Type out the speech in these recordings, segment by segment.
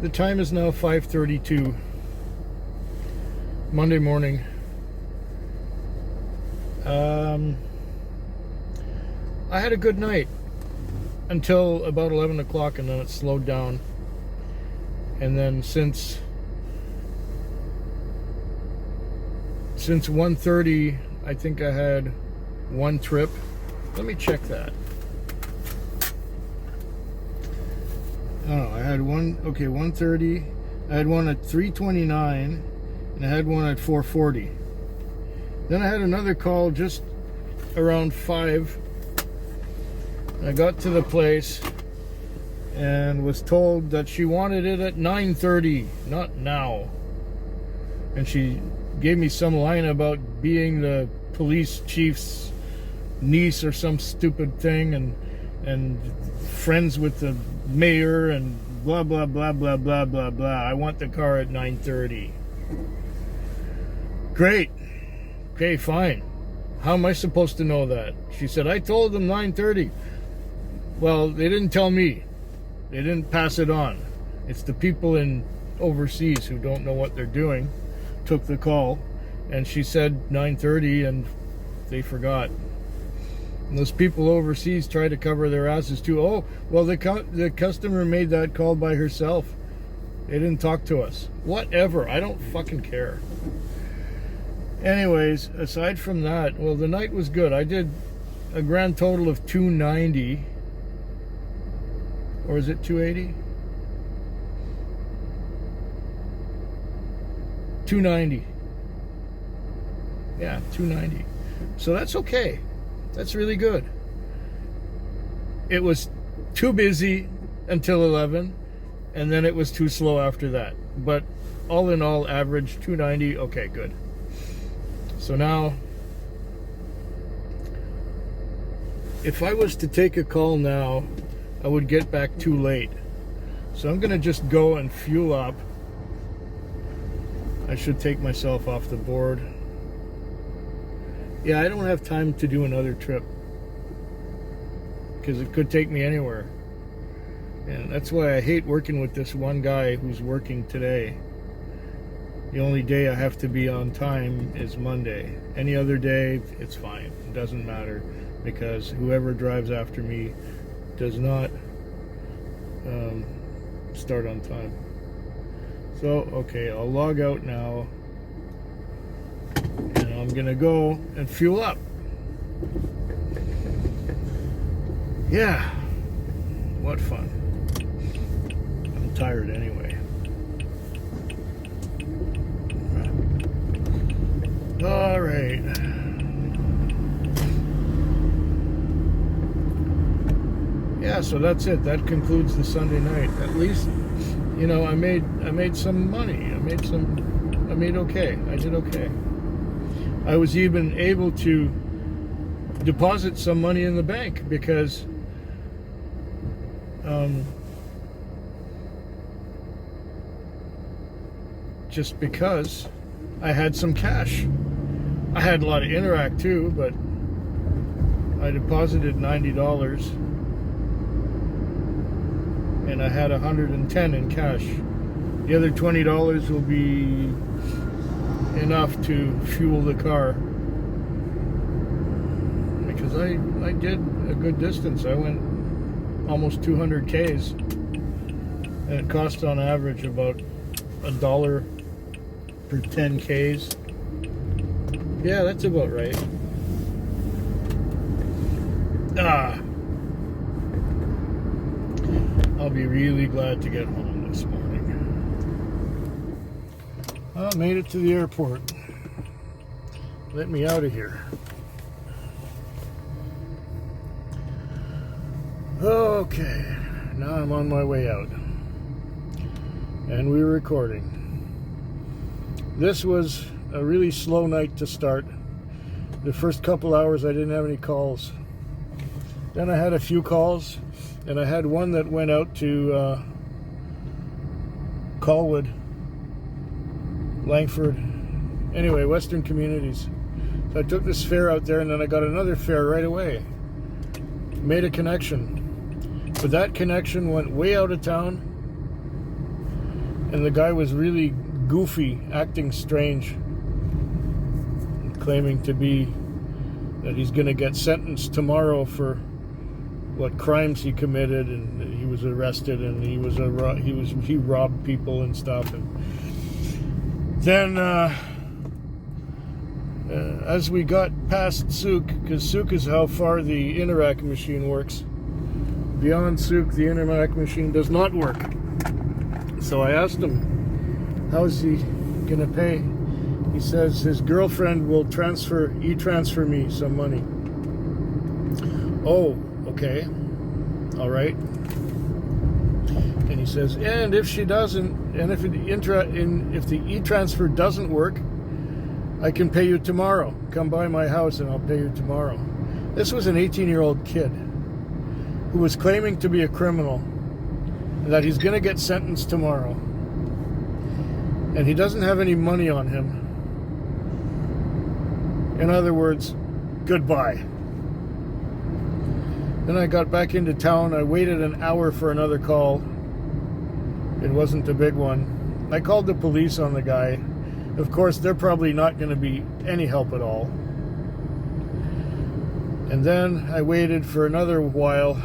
The time is now 5:32, Monday morning. I had a good night until about 11 o'clock, and then it slowed down. And then since 1:30, I think I had one trip. Let me check that. Oh, I had one, okay, 1:30. I had one at 3:29, and I had one at 4:40. Then I had another call just around 5. I got to the place and was told that she wanted it at 9:30, not now. And she gave me some line about being the police chief's niece or some stupid thing, and friends with the mayor and blah blah blah blah blah blah blah. I want the car at 9:30. Great. Okay, fine. How am I supposed to know that? She said, I told them 9:30. Well, they didn't tell me. They didn't pass it on. It's the people in overseas who don't know what they're doing took the call, and she said 9:30, and they forgot. And those people overseas try to cover their asses too. Oh, well, the customer made that call by herself. They didn't talk to us. Whatever. I don't fucking care. Anyways, aside from that, well, the night was good. I did a grand total of $290. Or is it $280? $290. Yeah, $290. So that's okay. That's really good. It was too busy until 11, and then it was too slow after that. But all in all, average $290. Okay, good. So now, if I was to take a call now, I would get back too late. So I'm gonna just go and fuel up. I should take myself off the board. Yeah, I don't have time to do another trip because it could take me anywhere. And that's why I hate working with this one guy who's working today. The only day I have to be on time is Monday. Any other day, it's fine. It doesn't matter, because whoever drives after me does not start on time. So, okay, I'll log out now, and I'm gonna go and fuel up. Yeah, what fun. I'm tired anyway. All right. Yeah, so that's it. That concludes the Sunday night. At least, you know, I made some money. I made okay. I did okay. I was even able to deposit some money in the bank because just because I had some cash. I had a lot of Interac too, but I deposited $90 and I had $110 in cash. The other $20 will be enough to fuel the car, because I did a good distance. I went almost 200 Ks, and it cost on average about $1 per 10 Ks. Yeah, that's about right. I'll be really glad to get home this morning. I made it to the airport. Let me out of here. Okay, now I'm on my way out. And we're recording. This was a really slow night to start. The first couple hours I didn't have any calls. Then I had a few calls, and I had one that went out to Colwood, Langford, anyway, Western Communities. So I took this fare out there, and then I got another fare right away. Made a connection. But that connection went way out of town, And the guy was really goofy, acting strange, claiming to be that he's going to get sentenced tomorrow for what crimes he committed, and he was arrested, and he robbed people and stuff. And then as we got past Souk, because Souk is how far the Interac machine works. Beyond Souk, the Interac machine does not work. So I asked him, how's he gonna pay? He says his girlfriend will e-transfer me some money. Oh, okay, all right. And he says, and if she doesn't, and if the e-transfer doesn't work, I can pay you tomorrow. Come by my house and I'll pay you tomorrow. This was an 18-year-old kid who was claiming to be a criminal, and that he's going to get sentenced tomorrow. And he doesn't have any money on him. In other words, goodbye. Then I got back into town. I waited an hour for another call. It wasn't a big one. I called the police on the guy. Of course, they're probably not going to be any help at all. And then I waited for another while,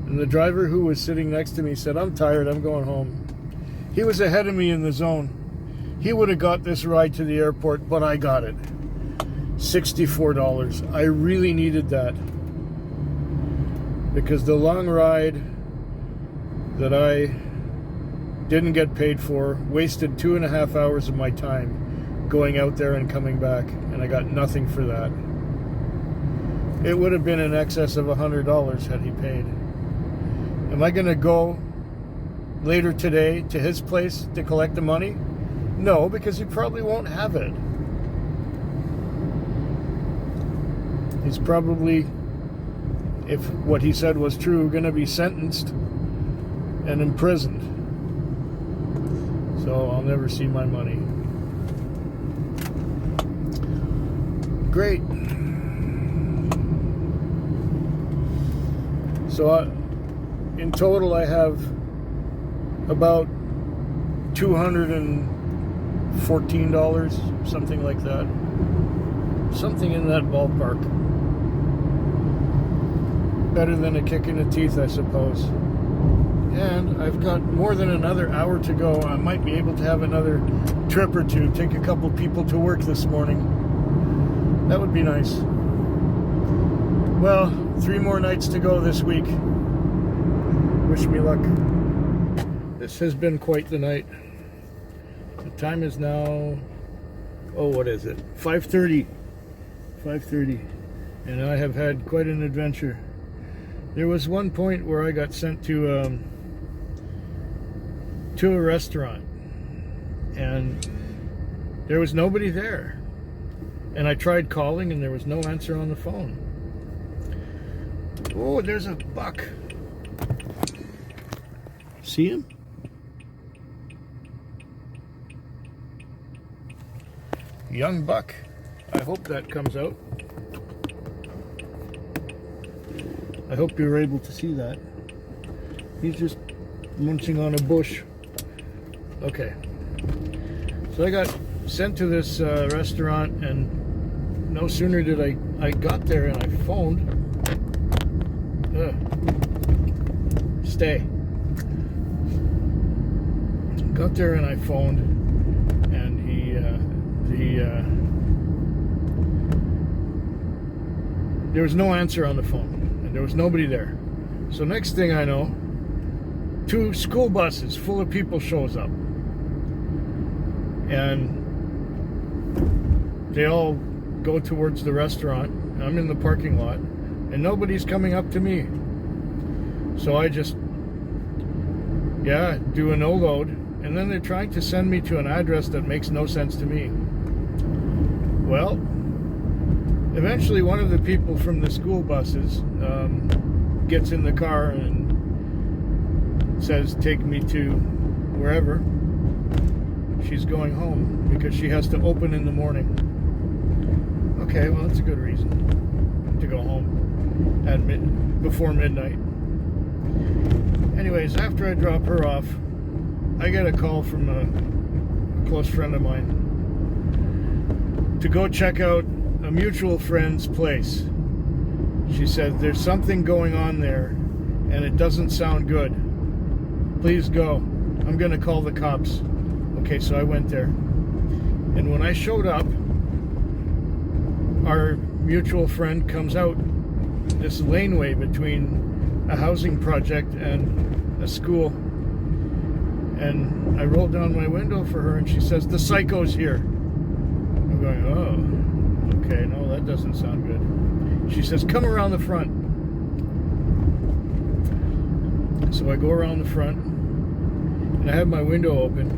and the driver who was sitting next to me said, I'm tired, I'm going home. He was ahead of me in the zone. He would have got this ride to the airport, but I got it. $64. I really needed that, because the long ride that I didn't get paid for wasted 2.5 hours of my time going out there and coming back, and I got nothing for that. It would have been in excess of $100 had he paid. Am I going to go later today to his place to collect the money? No, because he probably won't have it. He's probably, if what he said was true, going to be sentenced and imprisoned. So I'll never see my money. Great. So in total I have about $214, something like that. Something in that ballpark. Better than a kick in the teeth, I suppose. And I've got more than another hour to go. I might be able to have another trip or two, take a couple people to work this morning. That would be nice. Well, 3 more nights to go this week. Wish me luck. This has been quite the night. The time is now, oh, what is it? 5:30. 5:30. And I have had quite an adventure. There was one point where I got sent to a restaurant, and there was nobody there. And I tried calling, and there was no answer on the phone. Oh, there's a buck. See him? Young buck. I hope that comes out. I hope you're able to see that. He's just munching on a bush. Okay. So I got sent to this restaurant, and no sooner did I got there and I phoned. Stay. Got there and I phoned, and there was no answer on the phone, and there was nobody there. So next thing I know, 2 school buses full of people shows up, and they all go towards the restaurant. I'm in the parking lot, and nobody's coming up to me. So I just, do a no-load, and then they're trying to send me to an address that makes no sense to me. Well, eventually one of the people from the school buses gets in the car and says, take me to wherever. She's going home because she has to open in the morning. Okay, well, that's a good reason to go home at before midnight. Anyways, after I drop her off, I get a call from a close friend of mine to go check out a mutual friend's place. She said, there's something going on there and it doesn't sound good. Please go. I'm going to call the cops. Okay, so I went there. And when I showed up, our mutual friend comes out this laneway between a housing project and a school. And I rolled down my window for her and she says, the psycho's here. I'm going, oh, okay, no, that doesn't sound good. She says, come around the front. So I go around the front and I have my window open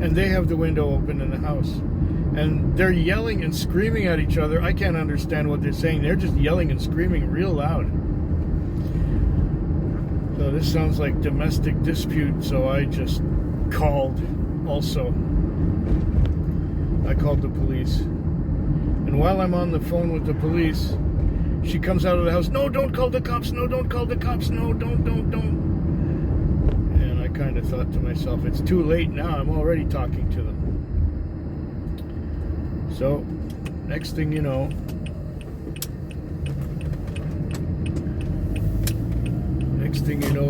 and they have the window open in the house. And they're yelling and screaming at each other. I can't understand what they're saying. They're just yelling and screaming real loud. So this sounds like domestic dispute, so I just called also. I called the police. And while I'm on the phone with the police, she comes out of the house, no, don't call the cops, no, don't call the cops, no, don't. And I kind of thought to myself, it's too late now, I'm already talking to them. So, next thing you know,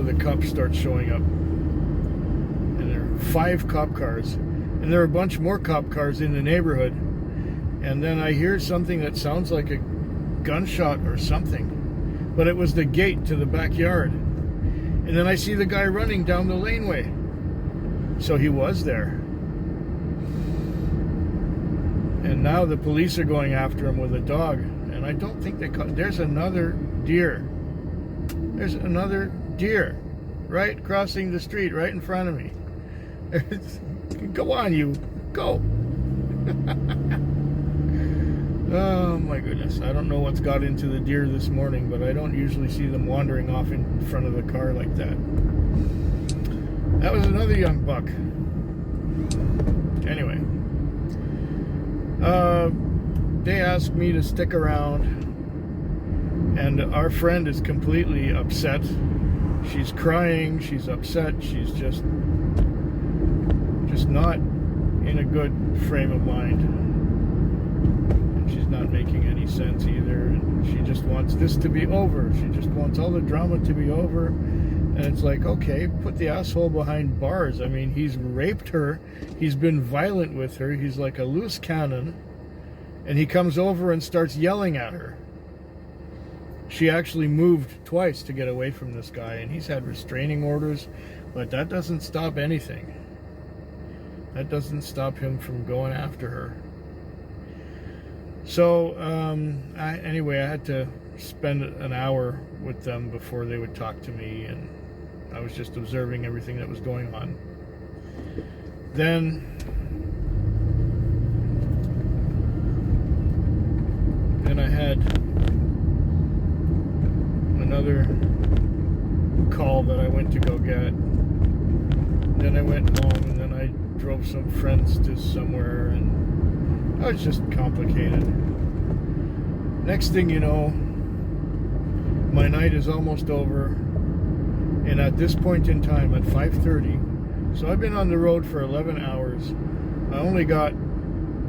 the cops start showing up. And there are 5 cop cars. And there are a bunch more cop cars in the neighborhood. And then I hear something that sounds like a gunshot or something. But it was the gate to the backyard. And then I see the guy running down the laneway. So he was there. And now the police are going after him with a dog. And I don't think they caught... There's another deer. There's another deer right crossing the street right in front of me. Go on, you. Go. Oh my goodness. I don't know what's got into the deer this morning, but I don't usually see them wandering off in front of the car like that. That was another young buck. Anyway. They asked me to stick around, and our friend is completely upset. She's crying, she's upset, she's just not in a good frame of mind. And she's not making any sense either, and she just wants this to be over. She just wants all the drama to be over. And it's like, okay, put the asshole behind bars. I mean, he's raped her, he's been violent with her, he's like a loose cannon. And he comes over and starts yelling at her. She actually moved twice to get away from this guy, and he's had restraining orders, but that doesn't stop anything. That doesn't stop him from going after her. So, anyway, I had to spend an hour with them before they would talk to me, and I was just observing everything that was going on. Then I had another call that I went to go get. Then I went home, and then I drove some friends to somewhere, and it was just complicated. Next thing you know, my night is almost over, and at this point in time, at 5:30, so I've been on the road for 11 hours. I only got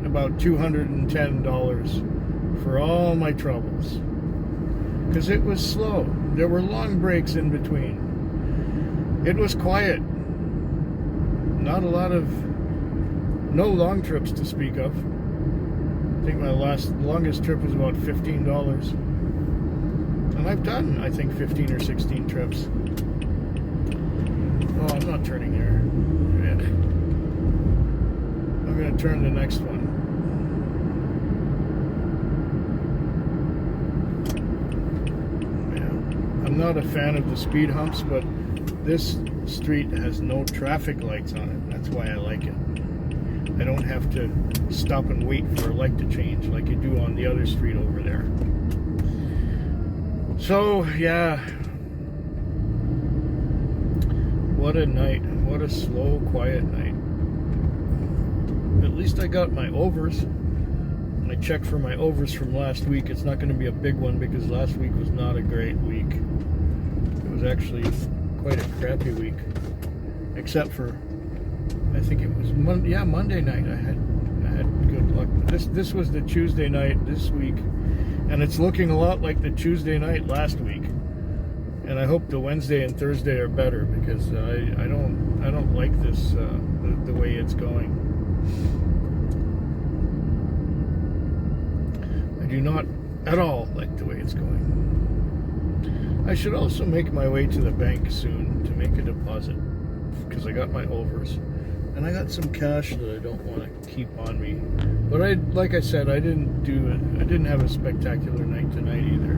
about $210 for all my troubles, because it was slow. There were long breaks in between. It was quiet. Not a lot of, no long trips to speak of. I think my longest trip was about $15. And I've done, I think, 15 or 16 trips. Oh, I'm not turning there. I'm going to turn the next one. I'm not a fan of the speed humps, but this street has no traffic lights on it. That's why I like it. I don't have to stop and wait for a light to change like you do on the other street over there. So, yeah. What a night. What a slow, quiet night. At least I got my overs. I checked for my overs from last week. It's not going to be a big one because last week was not a great week. It was actually quite a crappy week, except for I think it was Monday night. I had good luck. This was the Tuesday night this week, and it's looking a lot like the Tuesday night last week. And I hope the Wednesday and Thursday are better, because I don't like this the way it's going. I do not at all like the way it's going. I should also make my way to the bank soon to make a deposit, because I got my overs, and I got some cash that I don't want to keep on me. But like I said, I didn't have a spectacular night tonight either.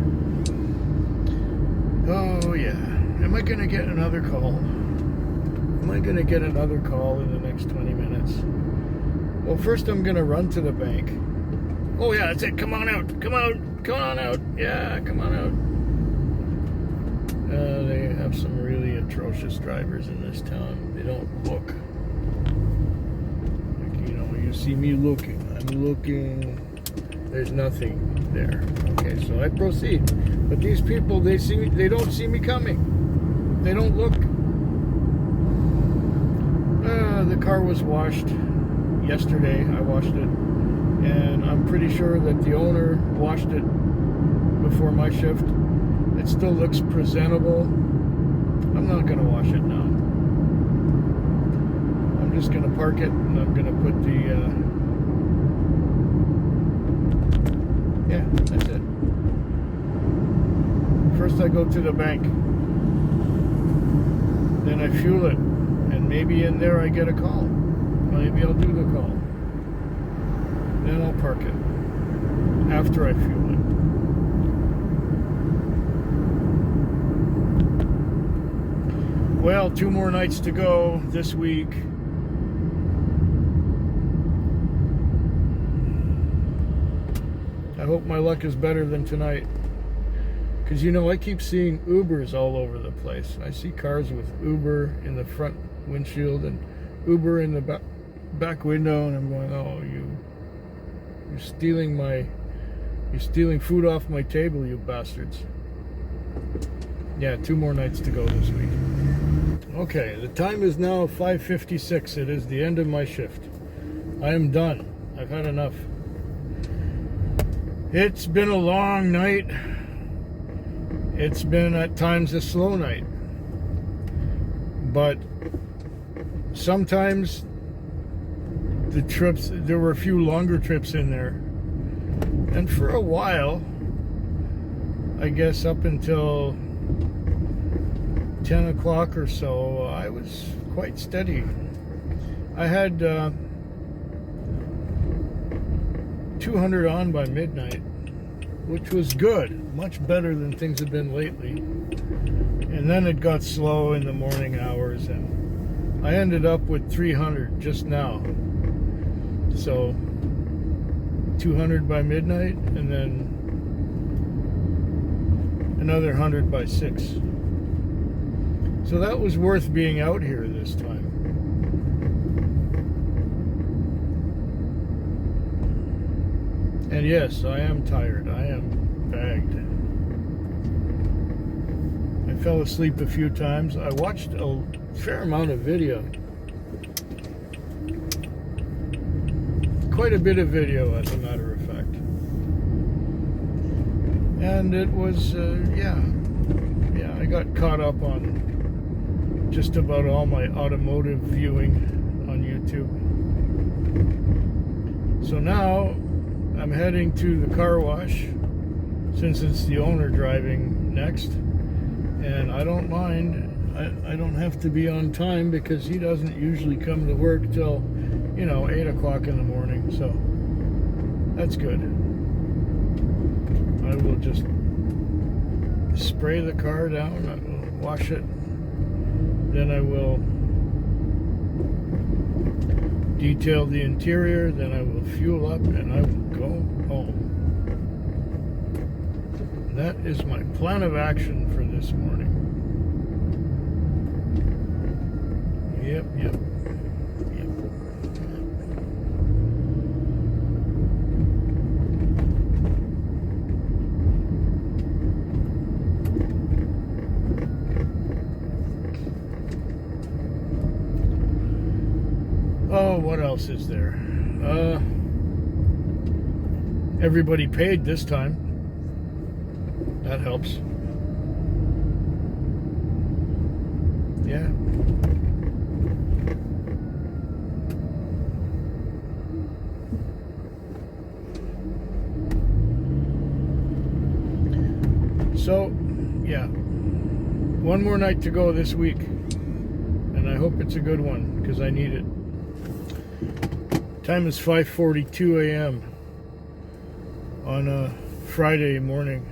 Oh yeah, am I gonna get another call? Am I gonna get another call in the next 20 minutes? Well, first I'm gonna run to the bank. Oh yeah, that's it. Come on out. Come on out. Yeah, come on out. They have some really atrocious drivers in this town. They don't look. Like, you see me looking. I'm looking. There's nothing there. Okay, so I proceed. But these people, they don't see me coming. They don't look. The car was washed yesterday. I washed it. And I'm pretty sure that the owner washed it before my shift. It still looks presentable. I'm not going to wash it now. I'm just going to park it, and I'm going to put yeah, that's it. First I go to the bank. Then I fuel it. And maybe in there I get a call. Maybe I'll do the call. Then I'll park it after I fuel it. Well, 2 more nights to go this week. I hope my luck is better than tonight. Because, I keep seeing Ubers all over the place. I see cars with Uber in the front windshield and Uber in the back window, and I'm going, oh, you're stealing food off my table, you bastards. Yeah, 2 more nights to go this week. Okay, the time is now 5:56. It is the end of my shift. I am done. I've had enough. It's been a long night. It's been at times a slow night. But sometimes the trips, there were a few longer trips in there. And for a while, I guess up until 10 o'clock or so, I was quite steady. I had 200 on by midnight, which was good, much better than things have been lately. And then it got slow in the morning hours, and I ended up with 300 just now. So 200 by midnight, and then another 100 by 6. So that was worth being out here this time. And yes, I am tired. I am bagged. I fell asleep a few times. I watched a fair amount of video. Quite a bit of video, as a matter of fact. And it was, I got caught up on just about all my automotive viewing on YouTube. So now I'm heading to the car wash, since it's the owner driving next, and I don't mind. I don't have to be on time, because he doesn't usually come to work till 8 o'clock in the morning, so that's good. I will just spray the car down, I will wash it, then I will detail the interior, then I will fuel up, and I will go home. That is my plan of action for this morning. Yep. Oh, what else is there? Everybody paid this time. That helps. Yeah. So, yeah. One more night to go this week. And I hope it's a good one, because I need it. Time is 5:42 a.m. on a Friday morning.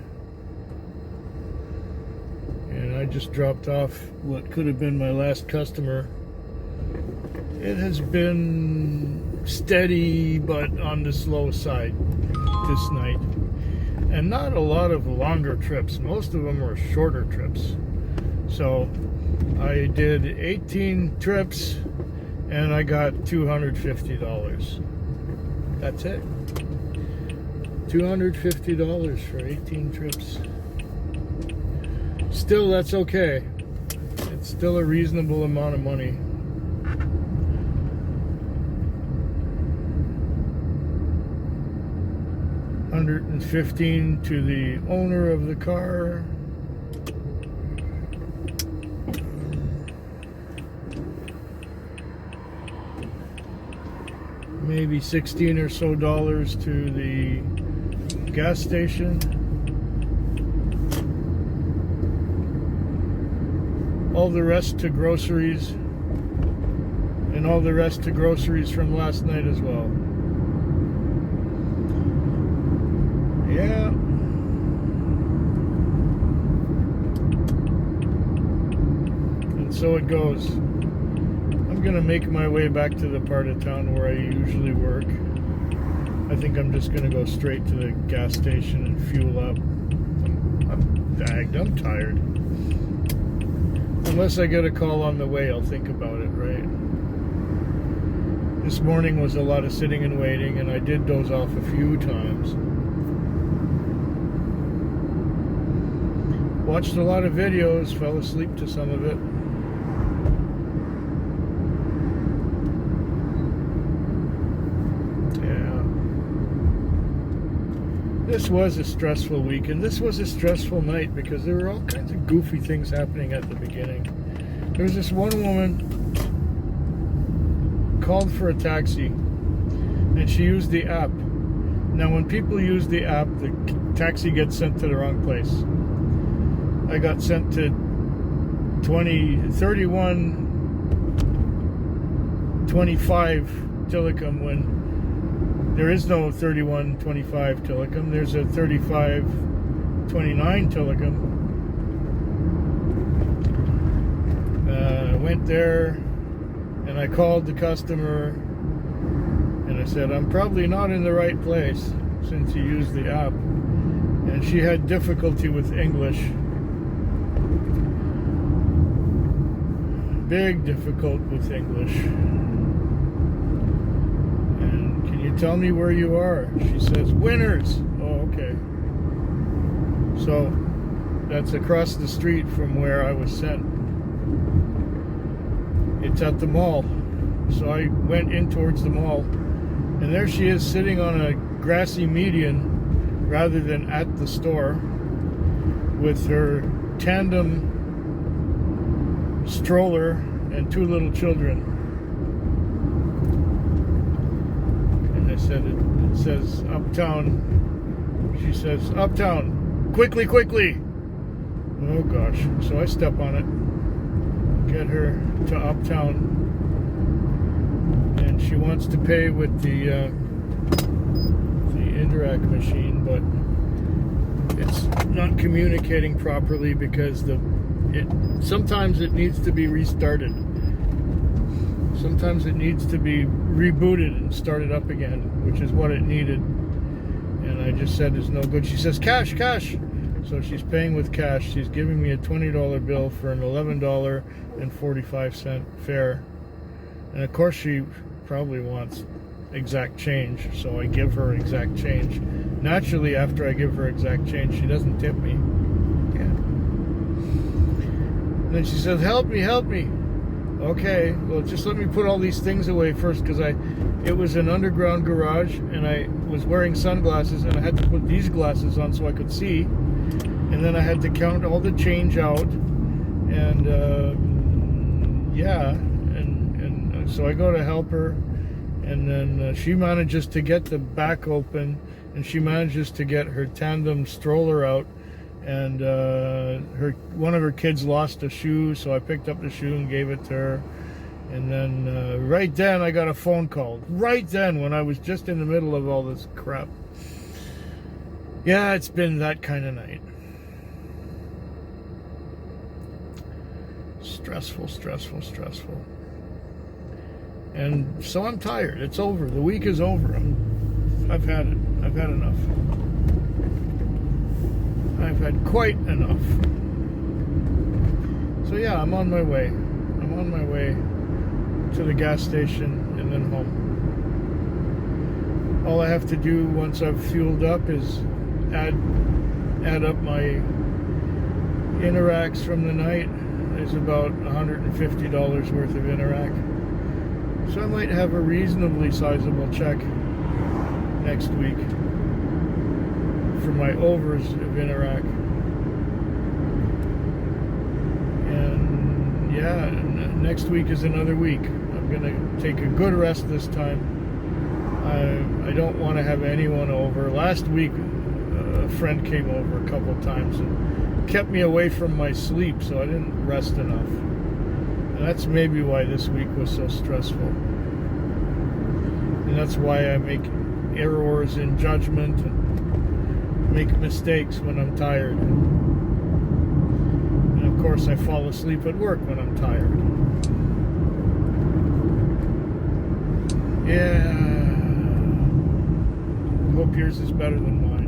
And I just dropped off what could have been my last customer. It has been steady, but on the slow side this night. And not a lot of longer trips. Most of them were shorter trips. So I did 18 trips and I got $250. That's it. $250 for 18 trips. Still, that's okay. It's still a reasonable amount of money. $115 to the owner of the car. Maybe $16 or so to the gas station. All the rest to groceries. And all the rest to groceries from last night as well. Yeah. And so it goes. I'm gonna make my way back to the part of town where I usually work. I think I'm just gonna go straight to the gas station and fuel up. I'm bagged, I'm tired. Unless I get a call on the way, I'll think about it, right? This morning was a lot of sitting and waiting, and I did doze off a few times. Watched a lot of videos, fell asleep to some of it. Yeah. This was a stressful week, and this was a stressful night because there were all kinds of goofy things happening at the beginning. There was this one woman called for a taxi, and she used the app. Now, when people use the app, the taxi gets sent to the wrong place. I got sent to 3125 Tillicum when there is no 3125 Tillicum. There's a 3529 Tillicum. I went there and I called the customer and I said, I'm probably not in the right place since you used the app. And she had difficulty with English. Big difficult with English. And can you tell me where you are? She says, Winners. Oh, okay. So that's across the street from where I was sent. It's at the mall. So I went in towards the mall, and there she is sitting on a grassy median rather than at the store with her tandem stroller and two little children. And I said, it says Uptown. She says, Uptown, quickly, quickly. Oh gosh. So I step on it, get her to Uptown, and she wants to pay with the Interac machine, but it's not communicating properly because sometimes it needs to be restarted. Sometimes it needs to be rebooted and started up again, which is what it needed. And I just said it's no good. She says, cash, cash. So she's paying with cash. She's giving me a $20 bill for an $11.45 fare. And of course she probably wants exact change, so I give her exact change. Naturally, after I give her exact change, she doesn't tip me. Yeah. And then she says, help me, help me. Okay, well, just let me put all these things away first, because it was an underground garage, and I was wearing sunglasses, and I had to put these glasses on so I could see, and then I had to count all the change out, and yeah, and so I go to help her, and then she manages to get the back open, and she manages to get her tandem stroller out. And one of her kids lost a shoe, so I picked up the shoe and gave it to her. And then right then I got a phone call. Right then, when I was just in the middle of all this crap. Yeah, it's been that kind of night. Stressful, stressful, stressful. And so I'm tired. It's over. The week is over. I've had it. I've had enough. I've had quite enough. So yeah, I'm on my way. I'm on my way to the gas station and then home. All I have to do once I've fueled up is add up my Interacts from the night. There's about $150 worth of Interac. So I might have a reasonably sizable check next week for my overs of Interac. And yeah, next week is another week. I'm gonna take a good rest this time. I don't want to have anyone over. Last week a friend came over a couple times and kept me away from my sleep, so I didn't rest enough. And that's maybe why this week was so stressful. And that's why I make errors in judgment and make mistakes when I'm tired. And of course I fall asleep at work when I'm tired. Yeah. Hope yours is better than mine.